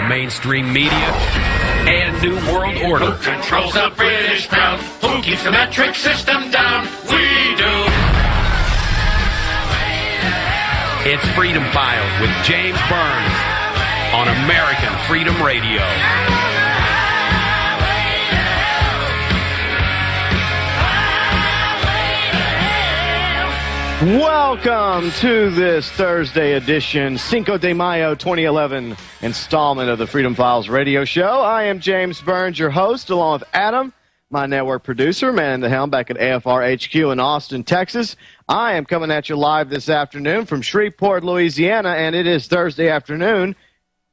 the mainstream media and New World Order. Who controls the British crown? Who keeps the metric system down? We do. It's Freedom Files with James Burns on American Freedom Radio. Welcome to this Thursday edition, Cinco de Mayo 2011 installment of the Freedom Files radio show. I am James Burns, your host, along with Adam, my network producer, man in the helm back at AFR HQ in Austin, Texas. I am coming at you live this afternoon from Shreveport, Louisiana, and it is Thursday afternoon.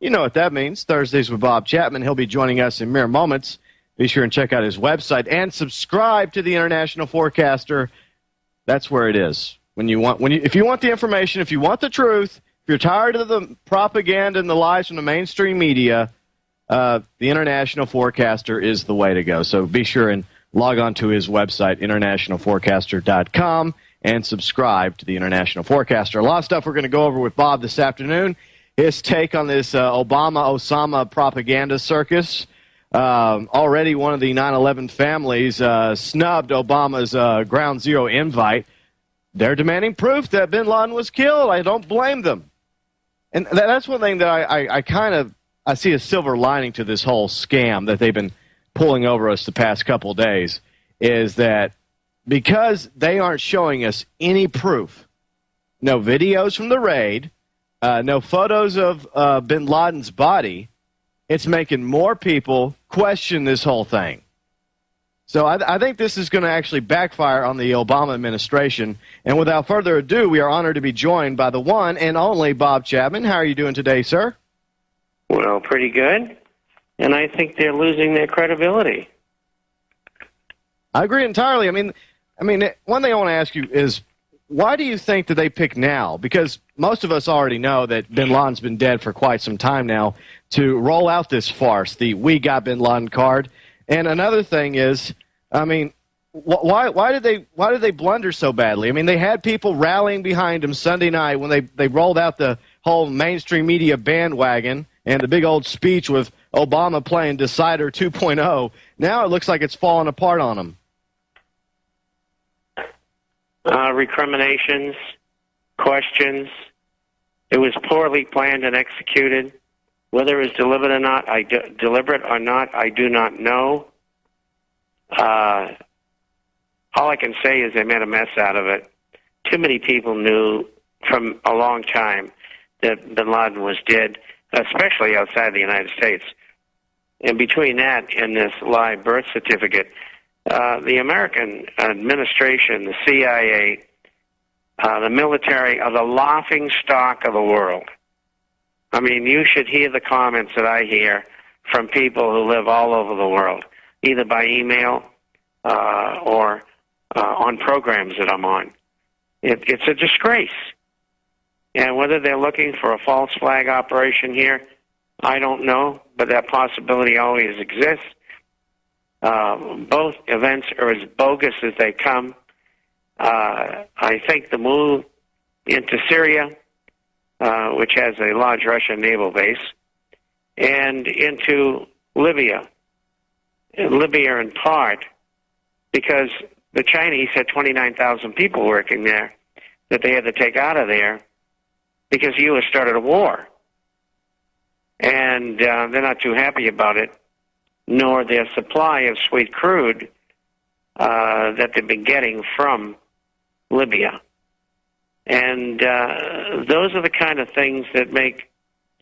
You know what that means, Thursdays with Bob Chapman. He'll be joining us in mere moments. Be sure and check out his website and subscribe to the International Forecaster. That's where it is. If you want the information, if you want the truth, if you're tired of the propaganda and the lies from the mainstream media, the International Forecaster is the way to go. So be sure and log on to his website, internationalforecaster.com, and subscribe to the International Forecaster. A lot of stuff we're going to go over with Bob this afternoon. His take on this Obama-Osama propaganda circus. Already one of the 9/11 families snubbed Obama's Ground Zero invite. They're demanding proof that bin Laden was killed. I don't blame them. And that's one thing that I see a silver lining to this whole scam that they've been pulling over us the past couple of days, is that because they aren't showing us any proof, no videos from the raid, no photos of bin Laden's body, it's making more people question this whole thing. So I think this is going to actually backfire on the Obama administration. And without further ado, we are honored to be joined by the one and only Bob Chapman. How are you doing today, sir? Well, pretty good. And I think they're losing their credibility. I agree entirely. I mean, one thing I want to ask you is, why do you think that they pick now? Because most of us already know that bin Laden's been dead for quite some time now, to roll out this farce, the "We Got Bin Laden" card. And another thing is, why did they blunder so badly? I mean, they had people rallying behind him Sunday night when they rolled out the whole mainstream media bandwagon and the big old speech with Obama playing Decider 2.0. Now it looks like it's falling apart on them. Recriminations, questions. It was poorly planned and executed. Whether it was deliberate or not, I do not know. All I can say is they made a mess out of it. Too many people knew from a long time that bin Laden was dead, especially outside the United States. And between that and this live birth certificate, the American administration, the CIA, the military are the laughing stock of the world. I mean, you should hear the comments that I hear from people who live all over the world, either by email or on programs that I'm on. It's a disgrace. And whether they're looking for a false flag operation here, I don't know, but that possibility always exists. Both events are as bogus as they come. I think the move into Syria, which has a large Russian naval base, and into Libya. Libya in part because the Chinese had 29,000 people working there that they had to take out of there because the U.S. started a war. And they're not too happy about it, nor their supply of sweet crude that they've been getting from Libya. And those are the kind of things that make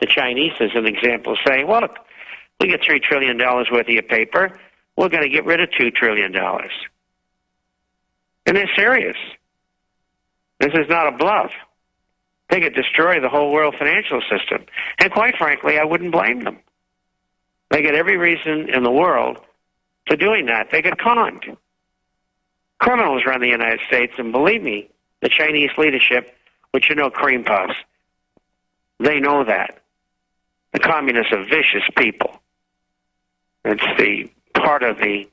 the Chinese, as an example, say, well, look, we get $3 trillion worth of your paper. We're going to get rid of $2 trillion. And they're serious. This is not a bluff. They could destroy the whole world financial system. And quite frankly, I wouldn't blame them. They get every reason in the world for doing that. They get conned. Criminals run the United States, and believe me, the Chinese leadership, which cream puffs, they know that. The communists are vicious people. It's the part of the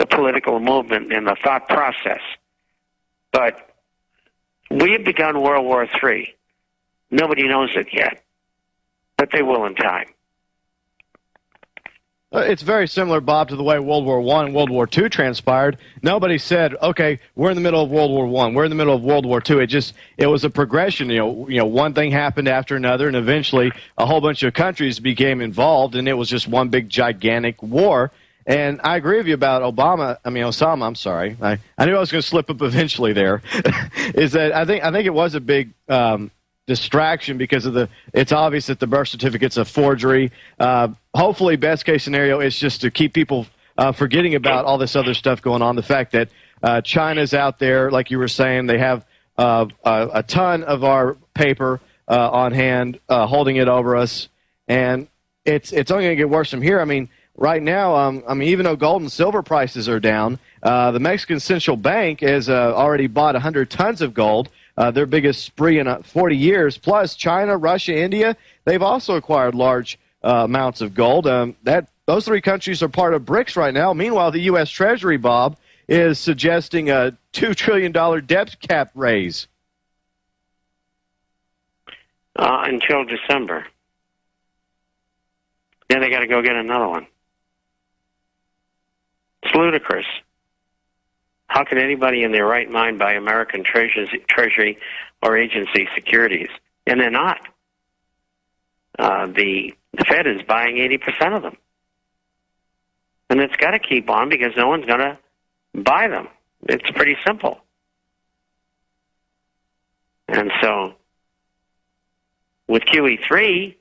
political movement and the thought process. But we have begun World War III. Nobody knows it yet, but they will in time. It's very similar, Bob, to the way World War I and World War II transpired. Nobody said, okay, we're in the middle of World War I, we're in the middle of World War II. It was a progression. You know, one thing happened after another, and eventually a whole bunch of countries became involved, and it was just one big gigantic war. And I agree with you about Osama, I'm sorry. I knew I was going to slip up eventually there. Is that I think it was a big distraction because of it's obvious that the birth certificate's a forgery. Hopefully, best case scenario is just to keep people forgetting about all this other stuff going on. The fact that China's out there, like you were saying, they have a ton of our paper on hand, holding it over us, and it's only going to get worse from here. I mean, right now, even though gold and silver prices are down, the Mexican Central Bank has already bought 100 tons of gold. Their biggest spree in 40 years. Plus, China, Russia, India, they've also acquired large amounts of gold. Those three countries are part of BRICS right now. Meanwhile, the U.S. Treasury, Bob, is suggesting a $2 trillion debt cap raise. Until December. Then they got to go get another one. It's ludicrous. How can anybody in their right mind buy American Treasury or agency securities? And they're not. The Fed is buying 80% of them. And it's got to keep on because no one's going to buy them. It's pretty simple. And so, with QE3,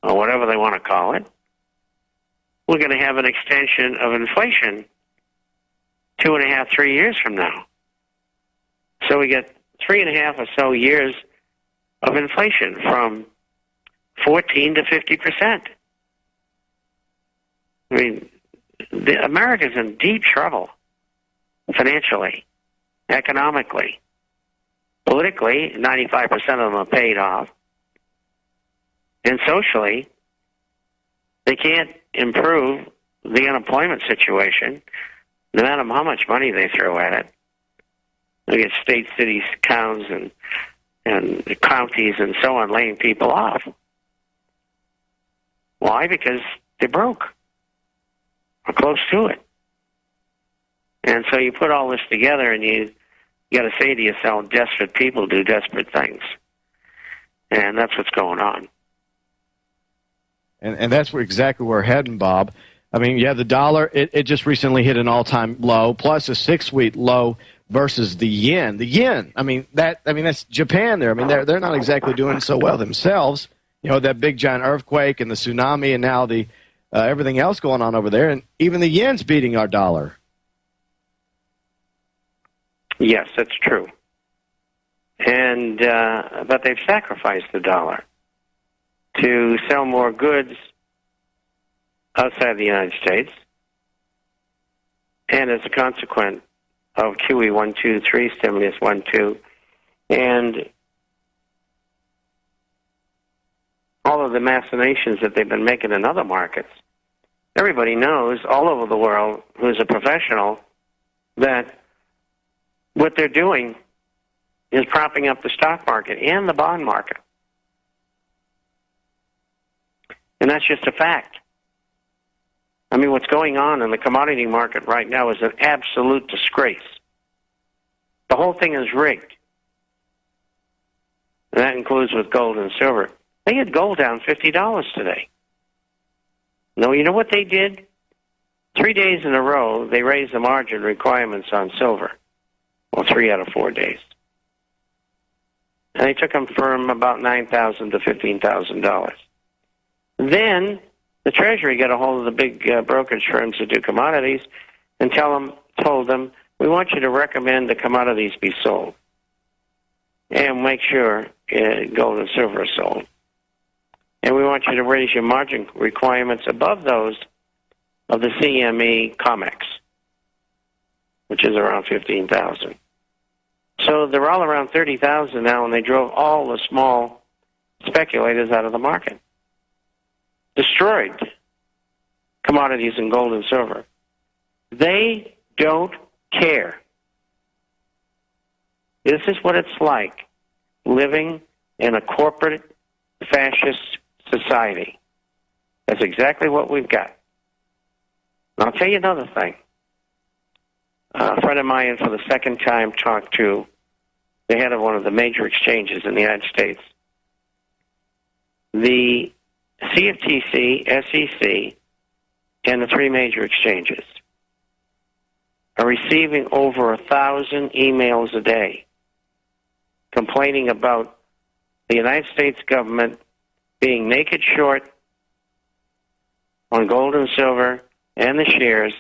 or whatever they want to call it, we're going to have an extension of inflation 2.5, 3 years from now. So we get 3.5 or so years of inflation from 14 to 50%. I mean, America's in deep trouble financially, economically. Politically, 95% of them are paid off. And socially, they can't improve the unemployment situation no matter how much money they throw at it. Look at states, cities, towns, and counties and so on laying people off. Why? Because they're broke or close to it. And so you put all this together and you got to say to yourself, desperate people do desperate things. And that's what's going on. And that's exactly where we're heading, Bob. I mean, you have the dollar. It just recently hit an all-time low, plus a 6-week low versus the yen. The yen, that's Japan there. I mean, they're not exactly doing so well themselves. You know, that big giant earthquake and the tsunami and now the everything else going on over there. And even the yen's beating our dollar. Yes, that's true. And but they've sacrificed the dollar to sell more goods outside the United States. And as a consequence of QE 1, 2, 3, stimulus 1, 2, and all of the machinations that they've been making in other markets, everybody knows all over the world who's a professional that what they're doing is propping up the stock market and the bond market. And that's just a fact. I mean, what's going on in the commodity market right now is an absolute disgrace. The whole thing is rigged. And that includes with gold and silver. They had gold down $50 today. No, you know what they did? 3 days in a row, they raised the margin requirements on silver. Well, 3 out of 4 days. And they took them from about $9,000 to $15,000. Then the Treasury got a hold of the big brokerage firms that do commodities and told them, we want you to recommend the commodities be sold and make sure gold and silver are sold. And we want you to raise your margin requirements above those of the CME COMEX, which is around 15,000. So they're all around 30,000 now, and they drove all the small speculators out of the market. Destroyed commodities in gold and silver. They don't care. This is what it's like living in a corporate fascist society. That's exactly what we've got. And I'll tell you another thing. A friend of mine, for the second time, talked to the head of one of the major exchanges in the United States. The CFTC, SEC, and the three major exchanges are receiving over 1,000 emails a day complaining about the United States government being naked short on gold and silver and the shares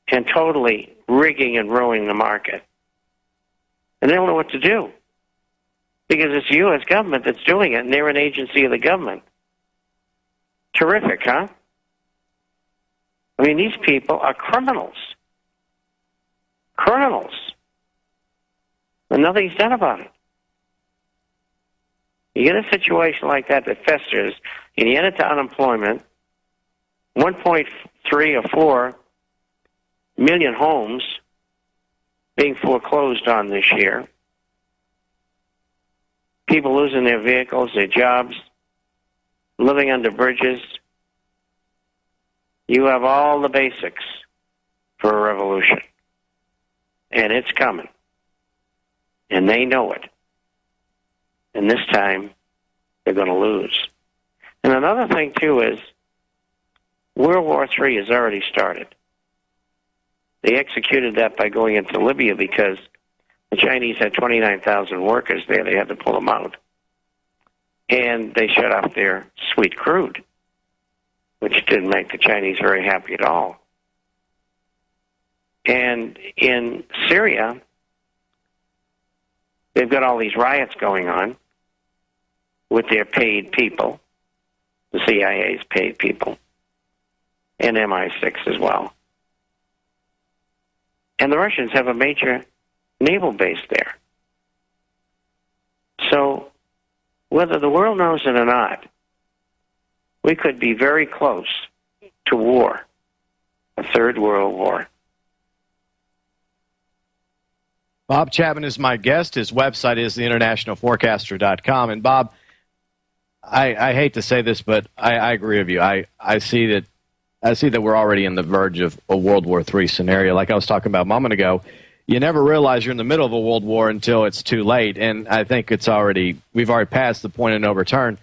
and totally rigging and ruining the market. And they don't know what to do because it's the U.S. government that's doing it, and they're an agency of the government. Terrific, huh? I mean, these people are criminals. Criminals. And nothing's done about it. You get a situation like that that festers, and you end it to unemployment, 1.3 or 4 million homes being foreclosed on this year, people losing their vehicles, their jobs, living under bridges. You have all the basics for a revolution. And it's coming. And they know it. And this time, they're going to lose. And another thing, too, is World War III has already started. They executed that by going into Libya because the Chinese had 29,000 workers there. They had to pull them out. And they shut off their sweet crude, which didn't make the Chinese very happy at all. And in Syria, they've got all these riots going on with their paid people, the CIA's paid people, and MI6 as well. And the Russians have a major naval base there. So, whether the world knows it or not, we could be very close to war, a third world war. Bob Chapman is my guest. His website is theinternationalforecaster.com. And Bob, I hate to say this, but I agree with you. I see that we're already in the verge of a World War III scenario. Like I was talking about a moment ago, you never realize you're in the middle of a world war until it's too late. And I think we've already passed the point of no return,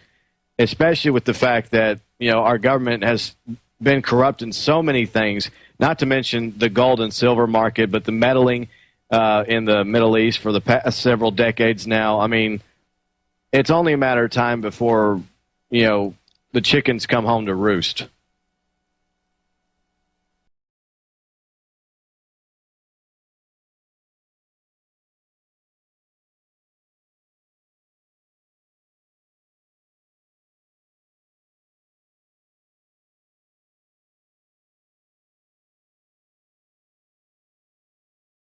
especially with the fact that, our government has been corrupt in so many things, not to mention the gold and silver market, but the meddling in the Middle East for the past several decades now. I mean, it's only a matter of time before, the chickens come home to roost.